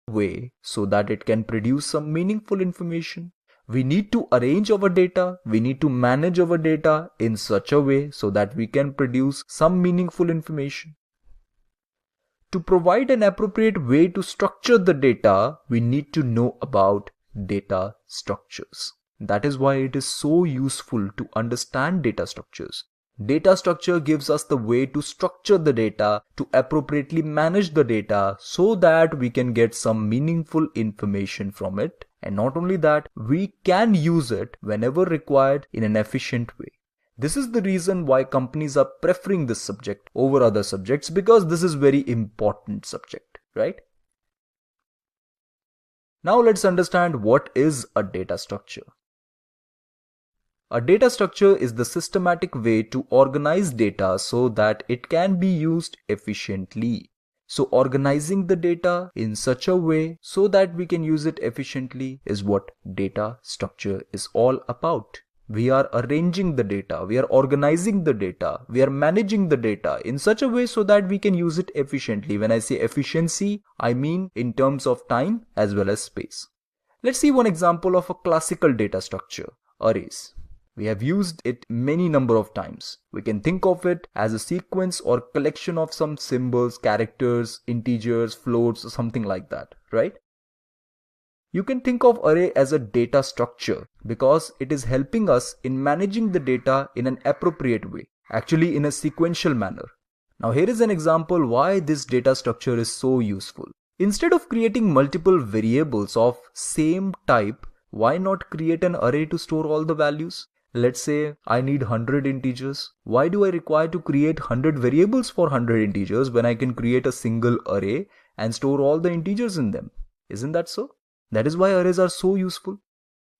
way so that it can produce some meaningful information. We need to arrange our data, we need to manage our data in such a way so that we can produce some meaningful information. To provide an appropriate way to structure the data, we need to know about data structures. That is why it is so useful to understand data structures. Data structure gives us the way to structure the data, to appropriately manage the data so that we can get some meaningful information from it. And not only that, we can use it whenever required in an efficient way. This is the reason why companies are preferring this subject over other subjects, because this is very important subject, right? Now let's understand what is a data structure. A data structure is the systematic way to organize data so that it can be used efficiently. So organizing the data in such a way so that we can use it efficiently is what data structure is all about. We are arranging the data, we are organizing the data, we are managing the data in such a way so that we can use it efficiently. When I say efficiency, I mean in terms of time as well as space. Let's see one example of a classical data structure, arrays. We have used it many number of times. We can think of it as a sequence or collection of some symbols, characters, integers, floats, or something like that, right? You can think of array as a data structure because it is helping us in managing the data in an appropriate way, actually in a sequential manner. Now here is an example why this data structure is so useful. Instead of creating multiple variables of same type, why not create an array to store all the values? Let's say I need 100 integers. Why do I require to create 100 variables for 100 integers when I can create a single array and store all the integers in them? Isn't that so? That is why arrays are so useful.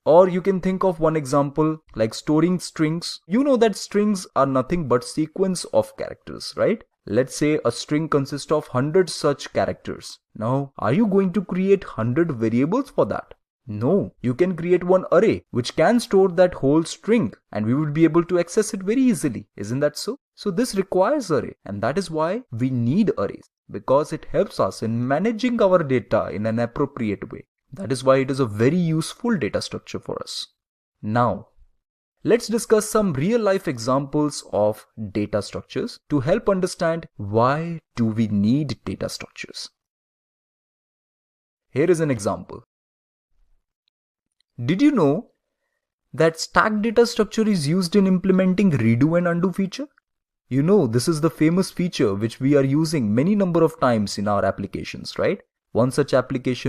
Or you can think of one example like storing strings. You know that strings are nothing but sequence of characters, right? Let's say a string consists of 100 such characters. Now, are you going to create 100 variables for that? No, you can create one array which can store that whole string and we would be able to access it very easily. Isn't that so? So this requires array, and that is why we need arrays, because it helps us in managing our data in an appropriate way. That is why it is a very useful data structure for us. Now, let's discuss some real life examples of data structures to help understand why do we need data structures. Here is an example. Did you know that stack data structure is used in implementing redo and undo feature? You know, this is the famous feature which we are using many number of times in our applications, right? One such application